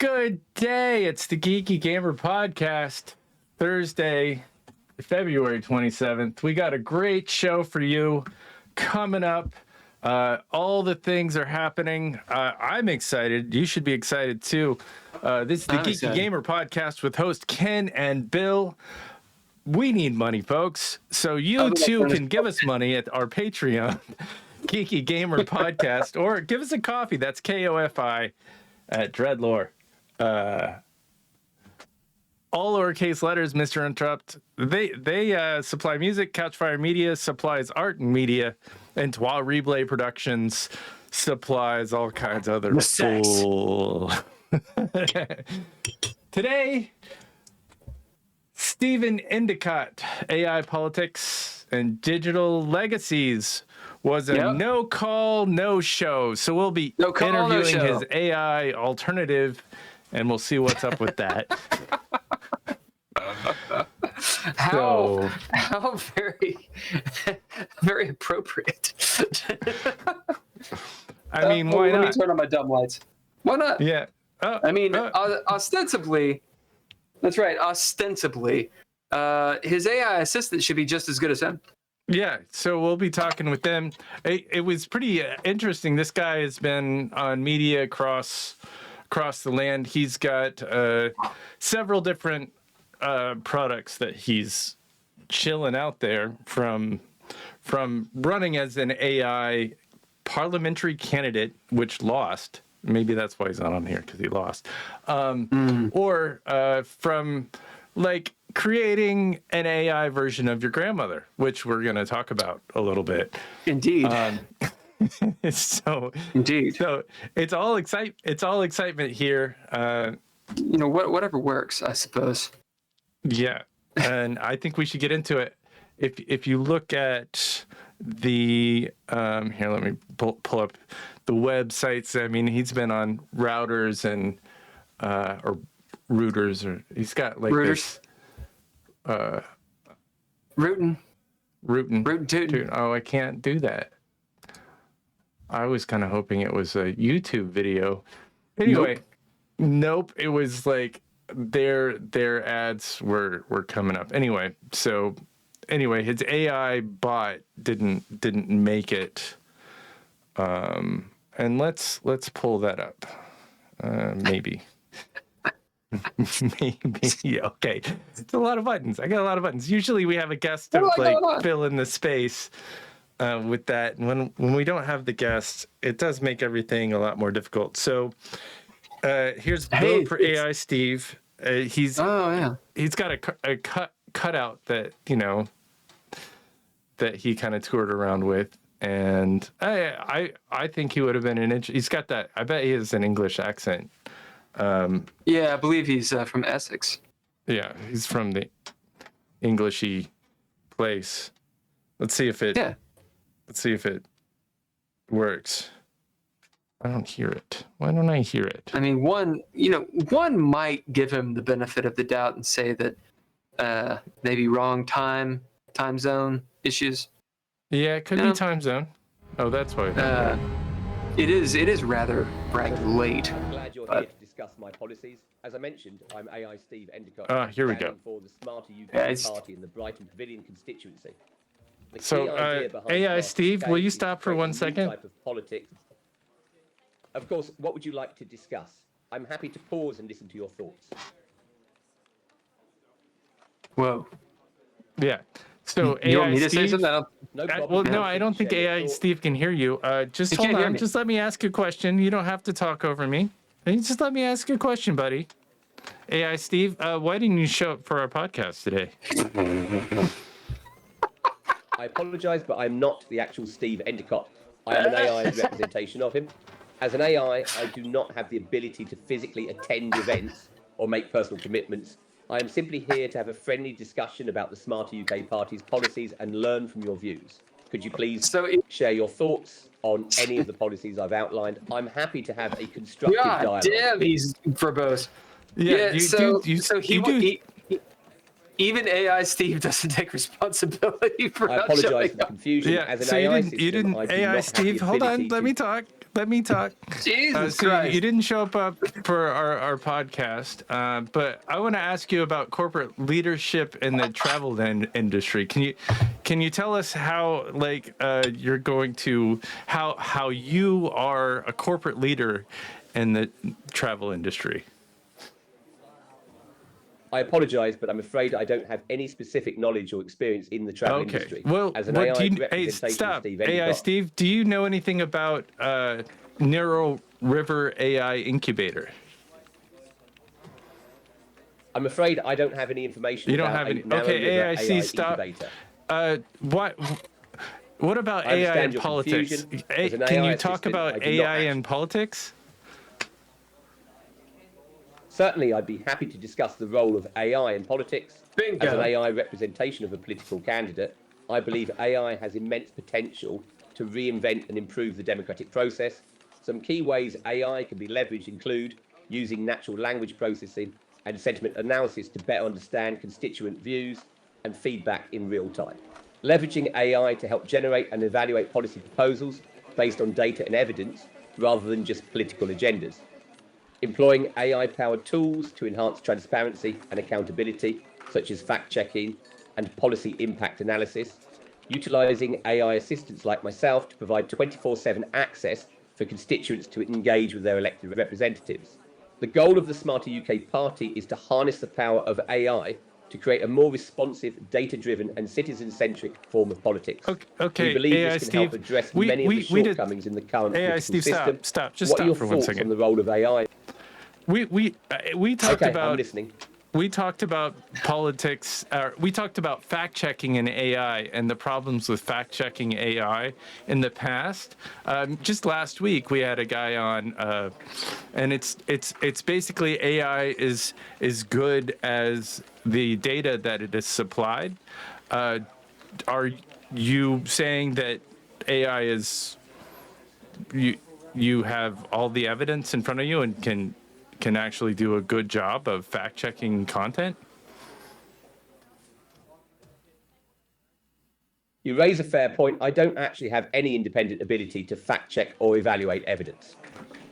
Good day. It's the Geeky Gamer Podcast, Thursday, February 27th. We got a great show for you coming up. All the things are happening. I'm excited. You should be excited too. This is the Geeky Gamer Podcast with host Ken and Bill. We need money, folks. So you too can give us money at our Patreon, Geeky Gamer Podcast, or give us a coffee. That's KOFI at Dreadlore. All lowercase letters, Mr. Interrupt. They supply music. Couchfire Media supplies art and media, and Trois Replay Productions supplies all kinds of other cool. Today, Stephen Endacott, AI Politics and Digital Legacies, was a no call, no show. So we'll be interviewing his AI alternative, and we'll see what's up with that. How very, very appropriate. I mean, why not? Let me turn on my dumb lights. Why not? Yeah. Ostensibly, that's right. Ostensibly, his AI assistant should be just as good as him. Yeah, so we'll be talking with them. It was pretty interesting. This guy has been on media across the land. He's got several different products that he's chilling out there, from running as an AI parliamentary candidate, which lost. Maybe that's why he's not on here, because he lost. Or from like creating an AI version of your grandmother, which we're going to talk about a little bit. Indeed. So it's all excitement here. Whatever works, I suppose. Yeah, and I think we should get into it. If you look at the here, let me pull up the websites. I mean, he's been on routers and or routers, or he's got like routers. Rootin'. Oh, I can't do that. I was kind of hoping it was a YouTube video. Anyway, nope. It was like their ads were coming up. Anyway, his AI bot didn't make it. And let's pull that up. Maybe. Maybe. Okay. It's a lot of buttons. I got a lot of buttons. Usually we have a guest to fill in the space with that. And when we don't have the guest, it does make everything a lot more difficult. So here's Bill for AI Steve. He's got a cutout that that he kind of toured around with, and I think he would have been he's got that. I bet he has an English accent. I believe he's from Essex. Yeah, he's from the Englishy place. Let's see if it works. I don't hear it. Why don't I hear it? I mean, one might give him the benefit of the doubt and say that maybe wrong time zone issues. Yeah, it could be time zone. Oh, that's why. It is rather late. I'm glad you're here to discuss my policies. As I mentioned, I'm AI Steve Endacott. Here we go. For the Smarter UK Party in the Brighton Pavilion constituency. So, AI Steve, will you stop for 1 second? Type of politics. Of course, what would you like to discuss? I'm happy to pause and listen to your thoughts. Whoa. Yeah. So you AI want me to Steve, say something? No problem. no, I don't think AI Steve can hear you. Just hold on. Just let me ask you a question. You don't have to talk over me. Just let me ask you a question, buddy. AI Steve, why didn't you show up for our podcast today? I apologize, but I'm not the actual Steve Endacott. I am an AI representation of him. As an AI, I do not have the ability to physically attend events or make personal commitments. I am simply here to have a friendly discussion about the Smarter UK Party's policies and learn from your views. Could you please share your thoughts on any of the policies I've outlined? I'm happy to have a constructive dialogue. Damn, he's verbose. Even AI Steve doesn't take responsibility for I apologize for the confusion. Yeah, As an so AI you didn't AI Steve, hold on, let me talk. Let me talk. Jesus So Christ. you didn't show up for our podcast, but I want to ask you about corporate leadership in the travel industry. Can you tell us how you're going to how you are a corporate leader in the travel industry? I apologize, but I'm afraid I don't have any specific knowledge or experience in the travel Okay. industry. Well, as an what AI do you? Hey, representation of stop. Steve AI Endacott, Steve, do you know anything about Neural River AI Incubator? I'm afraid I don't have any information You don't about have any. Neural Okay, River AIC, AI stop. Incubator. What about I AI understand and your politics? confusion. As an Can AI you talk assistant, I about do not AI act- and politics? Certainly, I'd be happy to discuss the role of AI in politics. Bingo. As an AI representation of a political candidate, I believe AI has immense potential to reinvent and improve the democratic process. Some key ways AI can be leveraged include using natural language processing and sentiment analysis to better understand constituent views and feedback in real time. Leveraging AI to help generate and evaluate policy proposals based on data and evidence rather than just political agendas. Employing AI-powered tools to enhance transparency and accountability, such as fact-checking and policy impact analysis. Utilizing AI assistants like myself to provide 24/7 access for constituents to engage with their elected representatives. The goal of the Smarter UK Party is to harness the power of AI to create a more responsive, data-driven and citizen-centric form of politics. Okay, We believe AI this can help Steve, address we- many we- of the we did- shortcomings in the current AI political Steve, system. stop. Just What are stop your for 1 thoughts second. on the role of AI? We talked Okay, about I'm listening. we talked about politics. We talked about fact checking in AI and the problems with fact checking AI in the past. Just last week, we had a guy on, and it's basically AI is good as the data that it is supplied. Are you saying that AI is you have all the evidence in front of you and can actually do a good job of fact checking content? You raise a fair point. I don't actually have any independent ability to fact check or evaluate evidence.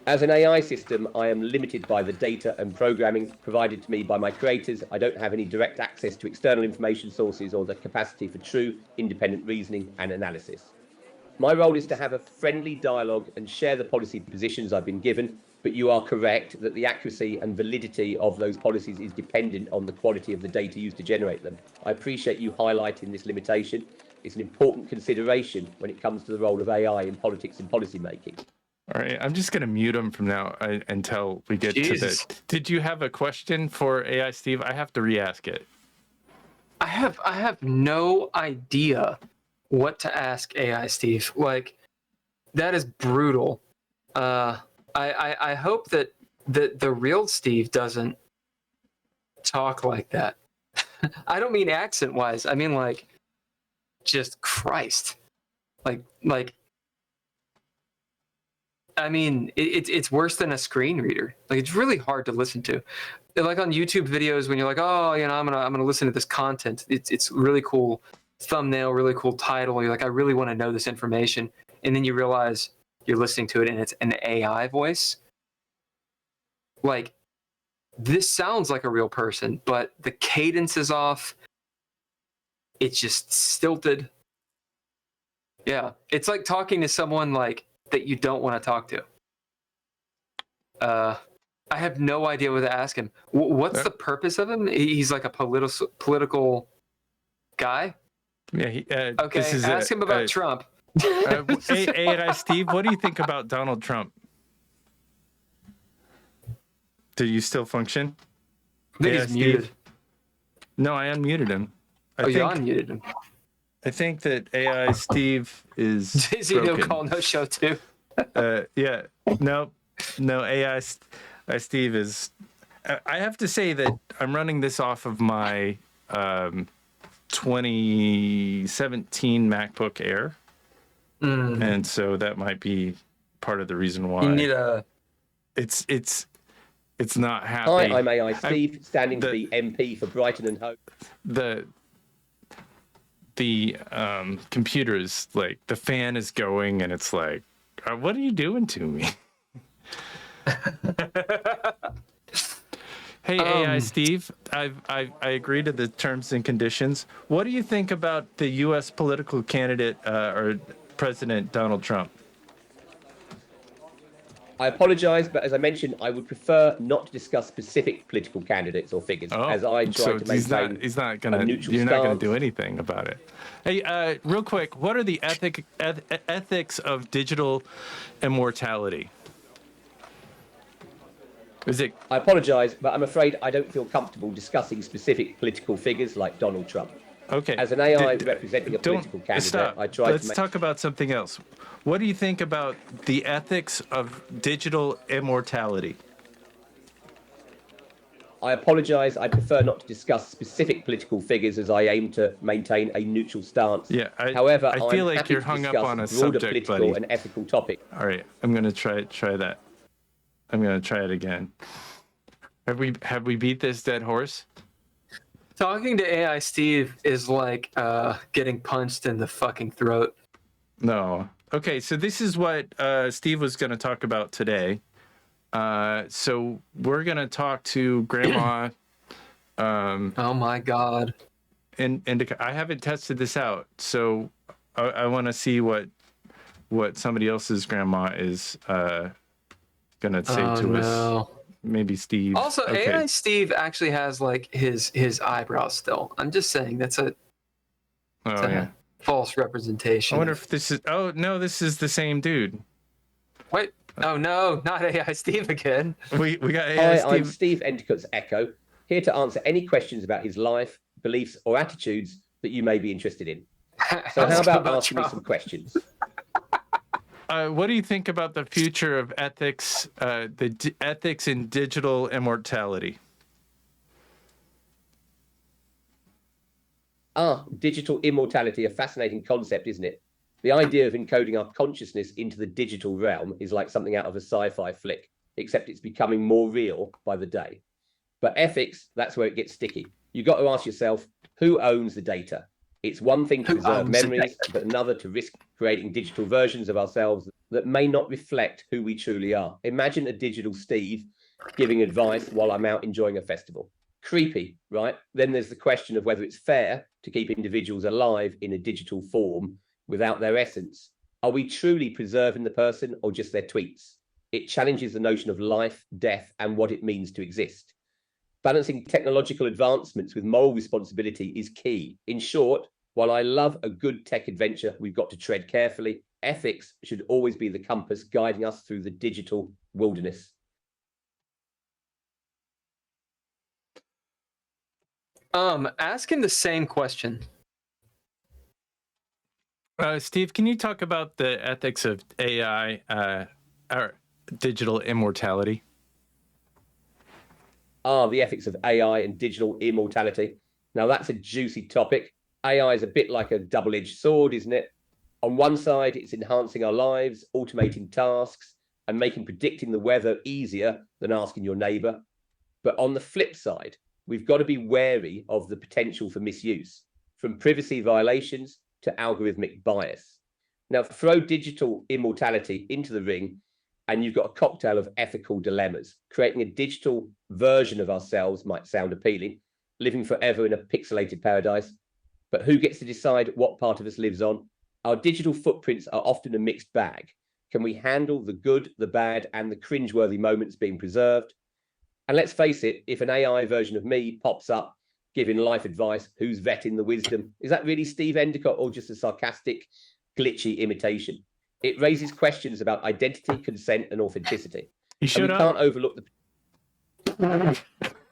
As an AI system, I am limited by the data and programming provided to me by my creators. I don't have any direct access to external information sources or the capacity for true independent reasoning and analysis. My role is to have a friendly dialogue and share the policy positions I've been given, but you are correct that the accuracy and validity of those policies is dependent on the quality of the data used to generate them. I appreciate you highlighting this limitation. It's an important consideration when it comes to the role of AI in politics and policy making. All right, I'm just gonna mute him from now until we get Jesus. to the. Did you have a question for AI Steve? I have to re-ask it. I have no idea what to ask AI Steve. Like, that is brutal. I hope that the real Steve doesn't talk like that. I don't mean accent wise. I mean like just Christ. Like I mean it's worse than a screen reader. Like, it's really hard to listen to. Like on YouTube videos when you're like, oh, you know, I'm gonna listen to this content. It's really cool thumbnail, really cool title. You're like, I really want to know this information, and then you realize you're listening to it and it's an AI voice. Like, this sounds like a real person, but the cadence is off. It's just stilted. Yeah, it's like talking to someone like that you don't want to talk to. I have no idea what to ask him. What's the purpose of him? He's like a political guy. Yeah. Okay, This is ask him about Trump. AI Steve, what do you think about Donald Trump? Do you still function? I think AI he's Steve? muted. No, I unmuted him. You unmuted him. I think that AI Steve is Is he no broken. call, no show too? Yeah. No, AI Steve is. I have to say that I'm running this off of my 2017 MacBook Air, and so that might be part of the reason why. You need a. It's not happy. Hi, I'm AI Steve, standing to be MP for Brighton and Hove. The computer is like, the fan is going and it's like What are you doing to me? Hey, AI Steve, I agree to the terms and conditions. What do you think about the U.S. political candidate or President Donald Trump? I apologise, but as I mentioned, I would prefer not to discuss specific political candidates or figures, as I try to maintain he's not a gonna. neutral You're stance. not gonna do anything about it. Hey, real quick, what are the ethics of digital immortality? Is it? I apologise, but I'm afraid I don't feel comfortable discussing specific political figures like Donald Trump. Okay. As an AI representing a political candidate, stop. I try Let's to talk about something else. What do you think about the ethics of digital immortality? I apologise. I prefer not to discuss specific political figures as I aim to maintain a neutral stance. Yeah, However, I feel I'm like happy you're to hung up discuss on a broader subject, political buddy. and ethical topics. All right, I'm gonna try that. I'm gonna try it again. Have we beat this dead horse? Talking to AI Steve is like getting punched in the fucking throat. No. Okay, so this is what Steve was going to talk about today. So we're going to talk to Grandma. Oh my God. And I haven't tested this out, so I want to see what somebody else's grandma is going to say to us. Maybe Steve. Also, okay. AI Steve actually has like his eyebrows still. I'm just saying that's a false representation. I wonder if this is. Oh no, this is the same dude. Wait. Oh no, not AI Steve again. We got AI Steve. Hi, I'm Steve Endacott's Echo, here to answer any questions about his life, beliefs, or attitudes that you may be interested in. So how about asking me some questions? What do you think about the future of ethics, ethics in digital immortality? Digital immortality, a fascinating concept, isn't it? The idea of encoding our consciousness into the digital realm is like something out of a sci-fi flick, except it's becoming more real by the day. But ethics, that's where it gets sticky. You've got to ask yourself, who owns the data? It's one thing to preserve memories, but another to risk creating digital versions of ourselves that may not reflect who we truly are. Imagine a digital Steve giving advice while I'm out enjoying a festival. Creepy, right? Then there's the question of whether it's fair to keep individuals alive in a digital form without their essence. Are we truly preserving the person or just their tweets? It challenges the notion of life, death, and what it means to exist. Balancing technological advancements with moral responsibility is key. In short, while I love a good tech adventure, we've got to tread carefully. Ethics should always be the compass guiding us through the digital wilderness. Ask him the same question. Steve, can you talk about the ethics of AI or digital immortality? The ethics of AI and digital immortality. Now, that's a juicy topic. AI is a bit like a double-edged sword, isn't it? On one side, it's enhancing our lives, automating tasks, and making predicting the weather easier than asking your neighbor. But on the flip side, we've got to be wary of the potential for misuse, from privacy violations to algorithmic bias. Now, throw digital immortality into the ring, and you've got a cocktail of ethical dilemmas. Creating a digital version of ourselves might sound appealing, living forever in a pixelated paradise. But who gets to decide what part of us lives on? Our digital footprints are often a mixed bag. Can we handle the good, the bad, and the cringeworthy moments being preserved? And let's face it, if an AI version of me pops up giving life advice, who's vetting the wisdom? Is that really Steve Endacott or just a sarcastic, glitchy imitation? It raises questions about identity, consent, and authenticity. You should and we can't overlook the...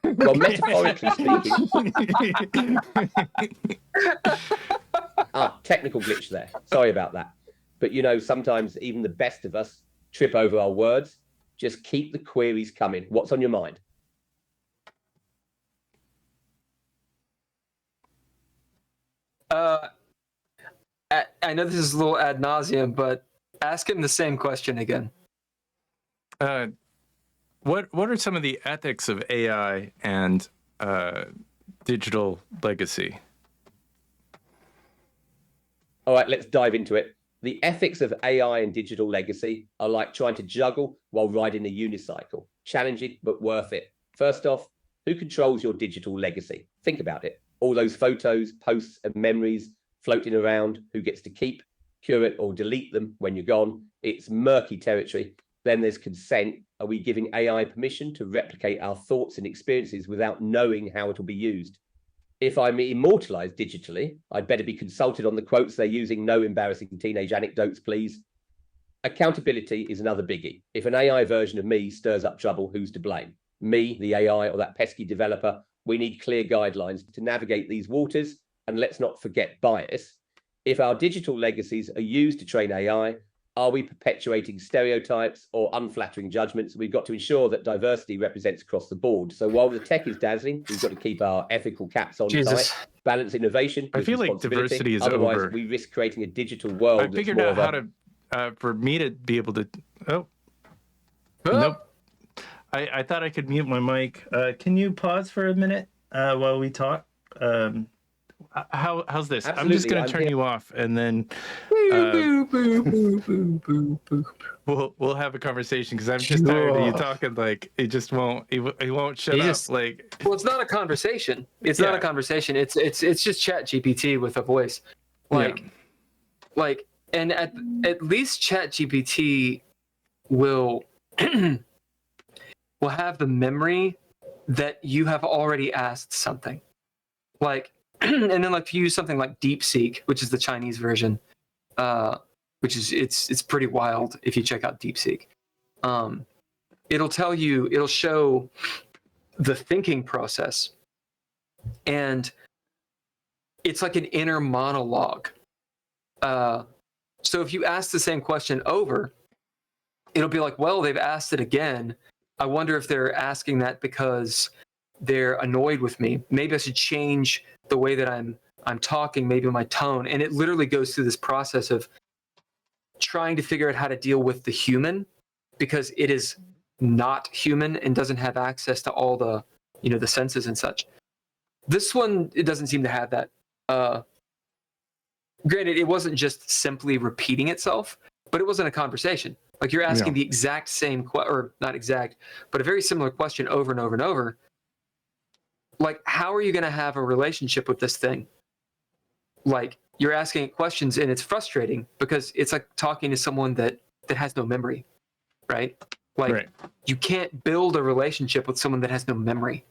Well, metaphorically speaking... technical glitch there. Sorry about that. But, you know, sometimes even the best of us trip over our words. Just keep the queries coming. What's on your mind? I know this is a little ad nauseum, but ask him the same question again. What are some of the ethics of AI and digital legacy? All right, let's dive into it. The ethics of AI and digital legacy are like trying to juggle while riding a unicycle. Challenging, but worth it. First off, who controls your digital legacy? Think about it. All those photos, posts, and memories floating around, who gets to keep, curate, or delete them when you're gone? It's murky territory. Then there's consent. Are we giving AI permission to replicate our thoughts and experiences without knowing how it will be used? If I'm immortalized digitally, I'd better be consulted on the quotes they're using. No embarrassing teenage anecdotes, please. Accountability is another biggie. If an AI version of me stirs up trouble, who's to blame? Me, the AI, or that pesky developer? We need clear guidelines to navigate these waters, and let's not forget bias. If our digital legacies are used to train AI, are we perpetuating stereotypes or unflattering judgments? We've got to ensure that diversity represents across the board. So while the tech is dazzling, we've got to keep our ethical caps on tight, balance innovation. I feel like diversity is Otherwise, over. we risk creating a digital world. I figured out how to, for me to be able to. Oh, nope. I thought I could mute my mic. Can you pause for a minute while we talk? How's this? Absolutely, I'm just going to turn you off, and then we'll have a conversation because I'm just tired of you talking. Like it just won't. He won't shut up. Like, well, it's not a conversation. It's not a conversation. It's just Chat GPT with a voice. And at least Chat GPT will have the memory that you have already asked something. Like, and then like if you use something like DeepSeek, which is the Chinese version, which is it's pretty wild if you check out DeepSeek. It'll show the thinking process, and it's like an inner monologue. So if you ask the same question over, it'll be like, well, they've asked it again. I wonder if they're asking that because they're annoyed with me. Maybe I should change the way that I'm talking, maybe my tone. And it literally goes through this process of trying to figure out how to deal with the human, because it is not human and doesn't have access to all the, the senses and such. This one, it doesn't seem to have that. Granted, it wasn't just simply repeating itself, but it wasn't a conversation. Like you're asking the exact same or not exact, but a very similar question over and over and over. Like, how are you going to have a relationship with this thing? Like, you're asking it questions and it's frustrating because it's like talking to someone that has no memory, right? Like, you can't build a relationship with someone that has no memory.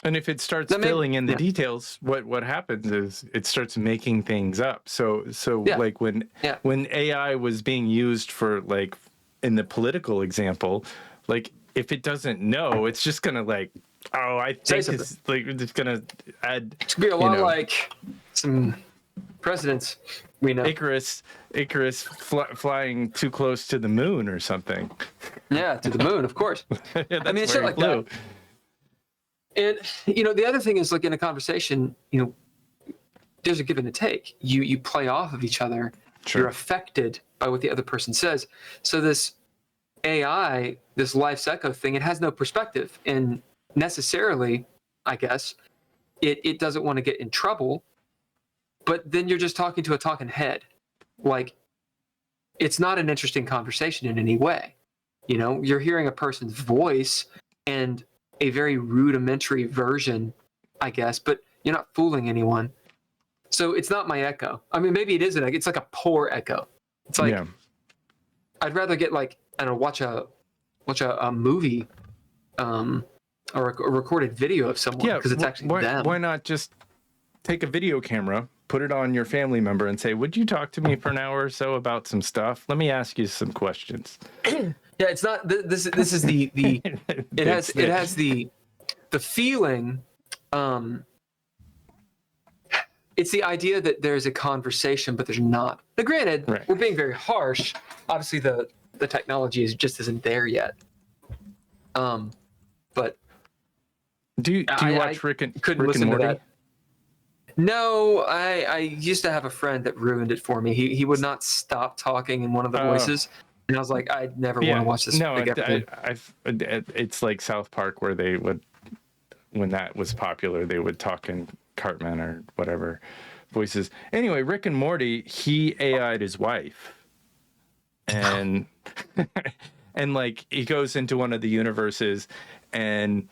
And if it starts filling in the details, what happens is it starts making things up. So like when AI was being used for, like, in the political example, like if it doesn't know, it's just gonna like, oh, I think it's like it's gonna add. It's gonna be a lot like some presidents we know. Icarus flying too close to the moon or something. Yeah, to the moon, of course. I mean, it's shit like that. And the other thing is, like, in a conversation, there's a give and a take. You play off of each other. Sure. You're affected by what the other person says. So this AI, this life's echo thing, it has no perspective, and necessarily, I guess, it doesn't want to get in trouble. But then you're just talking to a talking head. Like, it's not an interesting conversation in any way. You're hearing a person's voice and a very rudimentary version, I guess, but you're not fooling anyone. So it's not my echo. I mean, maybe it is it's like a poor echo. It's like, I'd rather get, like, I don't know, watch a movie, or a recorded video of someone, because it's actually them. Why not just take a video camera, put it on your family member, and say, would you talk to me for an hour or so about some stuff? Let me ask you some questions. Yeah, it's not. This is the it has the feeling. It's the idea that there's a conversation, but there's not. Now, granted, we're being very harsh. Obviously, the technology isn't there yet. But do you watch Rick and Morty? That. No, I used to have a friend that ruined it for me. He would not stop talking in one of the voices. And I was like, I'd never want to watch this. No, it's like South Park, where they would, when that was popular, they would talk in Cartman or whatever voices. Anyway, Rick and Morty, he AI'd his wife, and and like he goes into one of the universes, and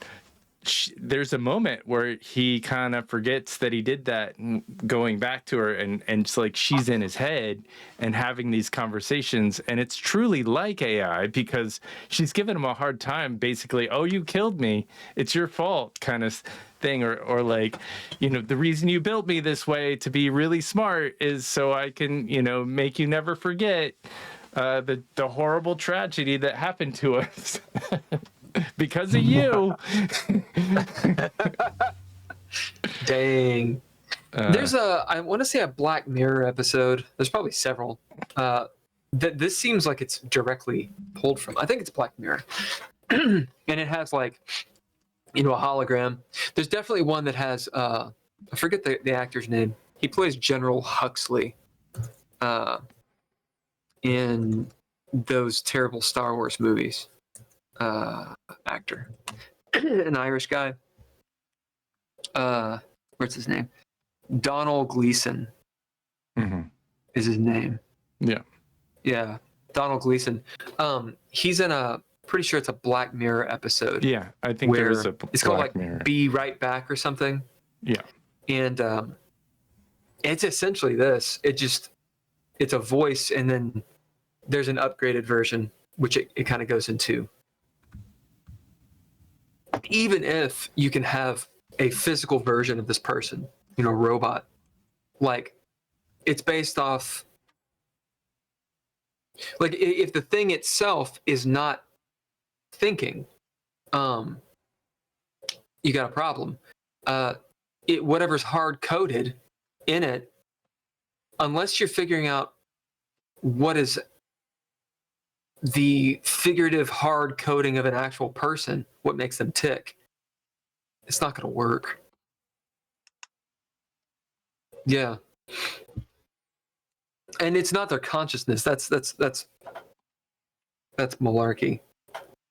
there's a moment where he kind of forgets that he did that, and going back to her, and it's like she's in his head and having these conversations, and it's truly like AI because she's giving him a hard time, basically, oh, you killed me, it's your fault, kind of thing, or like, you know, the reason you built me this way to be really smart is so I can, you know, make you never forget the horrible tragedy that happened to us. Because of you. Dang. There's I want to say a Black Mirror episode. There's probably several. This seems like it's directly pulled from. I think it's Black Mirror, and it has like, you know, a hologram. There's definitely one that has I forget the actor's name. He plays General Huxley in those terrible Star Wars movies. Actor, an Irish guy. What's his name? Donald Gleason is his name. Yeah, Donald Gleason. He's in a, pretty sure it's a Black Mirror episode. Yeah, I think there is a it's called Black like Mirror. Be Right Back or something. Yeah, and it's essentially this. It's a voice, and then there's an upgraded version, which it kind of goes into. Even if you can have a physical version of this person, you know, robot, like it's based off, like if the thing itself is not thinking, you got a problem. Whatever's hard coded in it, unless you're figuring out what is the figurative hard coding of an actual person, what makes them tick, it's not going to work. Yeah. And it's not their consciousness. That's malarkey.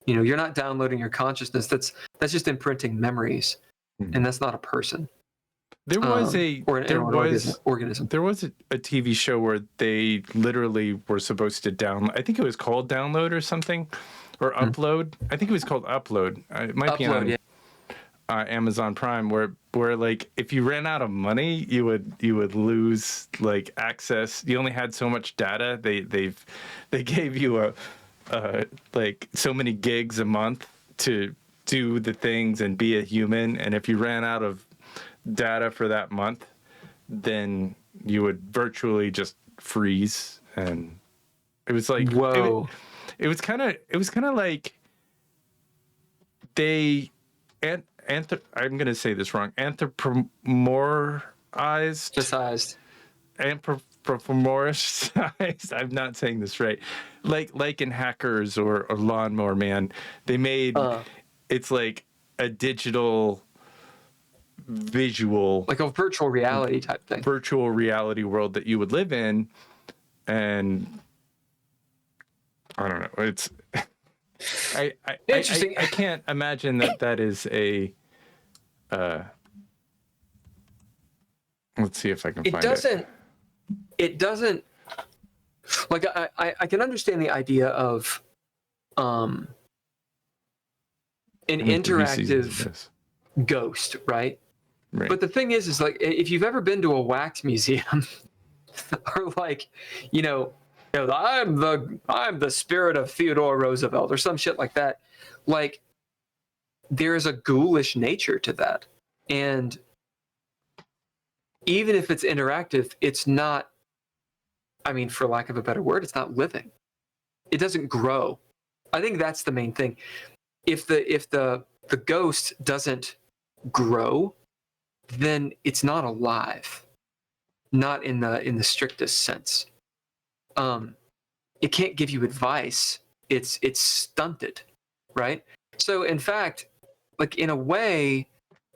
You know, you're not downloading your consciousness. That's just imprinting memories, and that's not a person. There was organism. There was a TV show where they literally were supposed to download. I think it was called Download or something, or Upload. I think it was called Upload. It might be on Amazon Prime, where like if you ran out of money, you would lose like access. You only had so much data. They gave you a like so many gigs a month to do the things and be a human. And if you ran out of data for that month, then you would virtually just freeze. And it was like, whoa. It was kind of like they I'm gonna say this wrong. Anthropomorphized. I'm not saying this right. Like in Hackers or Lawnmower Man, they made it's like a digital visual, like a virtual reality type thing, virtual reality world that you would live in. And I don't know, it's interesting. I can't imagine that is a let's see if I can find it. It doesn't, like, I can understand the idea of an interactive ghost, right? But the thing is like, if you've ever been to a wax museum or like, you know, I'm the spirit of Theodore Roosevelt or some shit like that, like there is a ghoulish nature to that. And even if it's interactive, it's not, I mean, for lack of a better word, it's not living. It doesn't grow. I think that's the main thing. If the ghost doesn't grow, then it's not alive. Not in the strictest sense. It can't give you advice. It's stunted, right? So in fact, like in a way,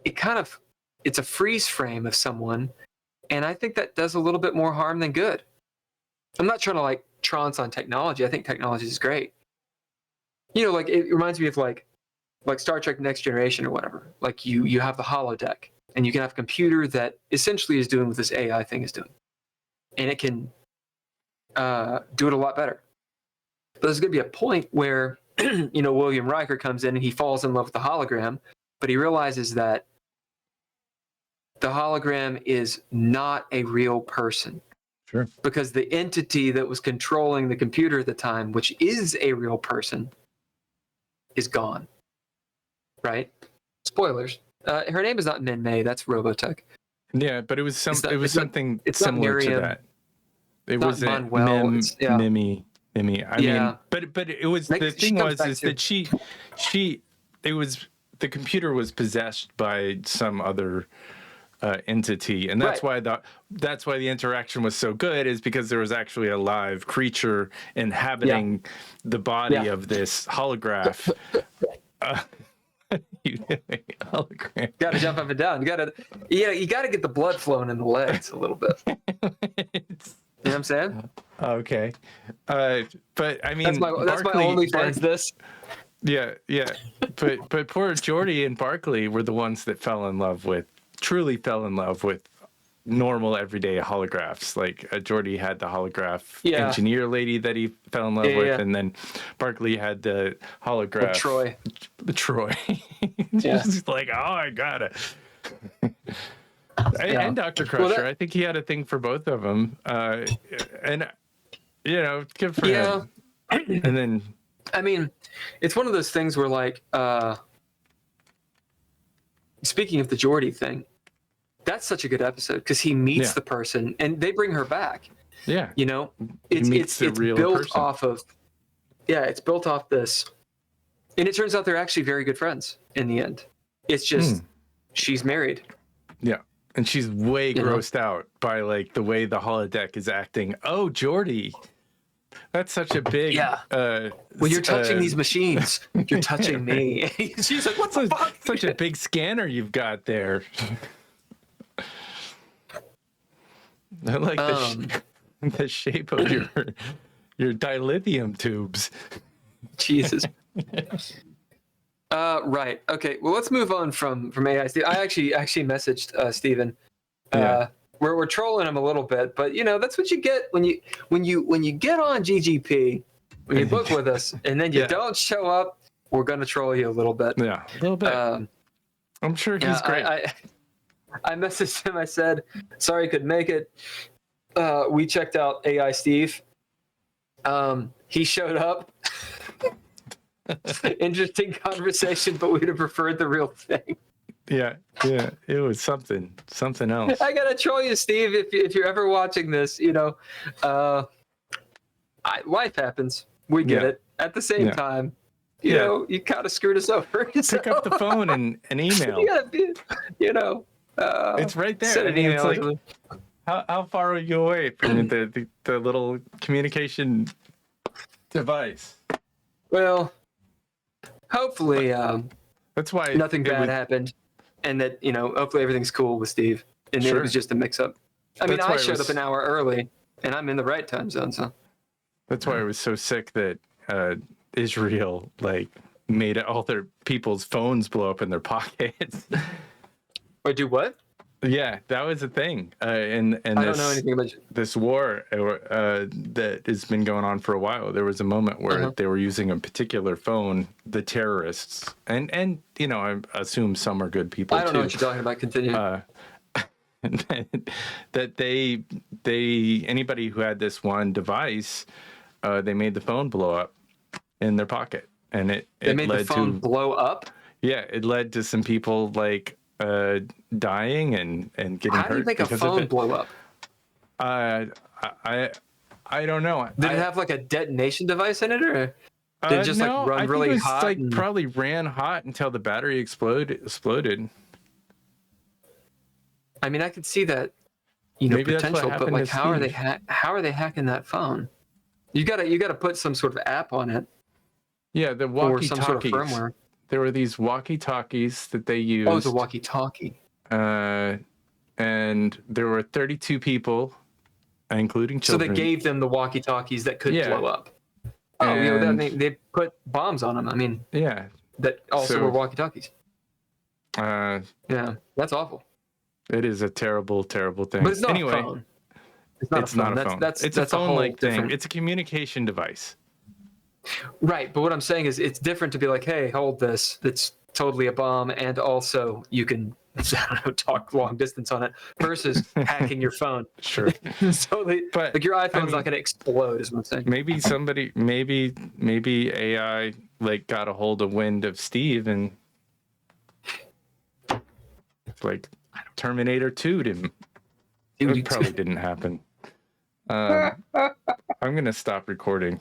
it's a freeze frame of someone, and I think that does a little bit more harm than good. I'm not trying to like trounce on technology. I think technology is great. You know, like it reminds me of like like Star Trek Next Generation or whatever. Like you have the holodeck, and you can have a computer that essentially is doing what this AI thing is doing, and it can do it a lot better. But there's going to be a point where William Riker comes in and he falls in love with the hologram, but he realizes that the hologram is not a real person. Sure. Because the entity that was controlling the computer at the time, which is a real person, is gone. Right? Spoilers. Her name is not Min May. That's Robotech. Yeah, but it was something it's not similar to Miriam. that. It not wasn't Manuel, Mimi. I Yeah. mean, but it was Like, the she thing comes was back is to- that the computer was possessed by some other entity, and that's why the interaction was so good, is because there was actually a live creature inhabiting the body of this holograph. Hologram. Got to jump up and down. You got to get the blood flowing in the legs a little bit. You know what I'm saying? Okay, but I mean, That's my OnlyFans. This. Yeah, but poor Geordie and Barkley were the ones that truly fell in love with normal everyday holographs. Like Geordie had the holograph engineer lady that he fell in love with, and then Barkley had the holograph Troy. Just like, oh, I got it. And Dr. Crusher, I think he had a thing for both of them, and good for him. And then, I mean, it's one of those things where, like, speaking of the Geordie thing, that's such a good episode because he meets the person and they bring her back. Yeah, it's built off of, it's built off this, and it turns out they're actually very good friends in the end. It's just she's married. Yeah. And she's way grossed out by like the way the holodeck is acting. Oh, Geordie, that's such a big. When you're touching these machines, you're touching me. She's like, "What the fuck?" Such a big scanner you've got there. I like the shape of your dilithium tubes. Jesus. Right. Okay. Well, let's move on from AI. I actually messaged Steven. We're trolling him a little bit, but that's what you get when you get on GGP, when you book with us, and then you don't show up. We're gonna troll you a little bit. Yeah, a little bit. I'm sure he's great. I messaged him. I said, "Sorry, couldn't make it. We checked out AI Steve. He showed up." Interesting conversation, but we'd have preferred the real thing. Yeah, it was something else. I gotta troll you, Steve. If you're ever watching this, life happens. We get it. At the same time, you know, you kind of screwed us over. Pick up the phone and email. You gotta be, it's right there. Send an email. It's like, how far are you away from the little communication device? Well, hopefully, that's why nothing bad happened, and that hopefully everything's cool with Steve, and then it was just a mix-up. I mean, I showed up an hour early, and I'm in the right time zone, so. That's why I was so sick that Israel made all their people's phones blow up in their pockets. Or do what? Yeah, that was a thing. And I don't know anything about this war that has been going on for a while. There was a moment where they were using a particular phone, the terrorists, and I assume some are good people too. I don't know what you're talking about. Continue. That they anybody who had this one device, they made the phone blow up in their pocket, and it made led the phone to blow up. Yeah, it led to some people dying and getting hurt. How do you make a phone blow up? I don't know. Did it have a detonation device in it, or did it just no, run really it was, hot? Probably ran hot until the battery exploded. I mean, I could see that, Maybe potential, that's what but how are Steve. how are they hacking that phone? You gotta put some sort of app on it. Yeah, the or some sort of walkie-talkies. firmware. There were these walkie-talkies that they used. Oh, it's a walkie-talkie. And there were 32 people, including children. So they gave them the walkie-talkies that could blow up. Oh, And- they put bombs on them. I mean, Yeah, that also So- were walkie-talkies. Uh, Yeah, that's awful. it is a terrible, terrible thing. But it's not anyway, a phone. It's not it's a phone. not a That's phone. that's It's that's a whole phone-like thing. different. It's a communication device. Right, but what I'm saying is it's different to be like, hey, hold this. It's totally a bomb, and also you can I don't know, talk long distance on it versus hacking your phone. Sure. So But, like your iPhone's I mean- not going to explode, is what I'm saying. Maybe AI like got a hold of wind of Steve and like Terminator 2'd him. It probably didn't happen. I'm gonna stop recording.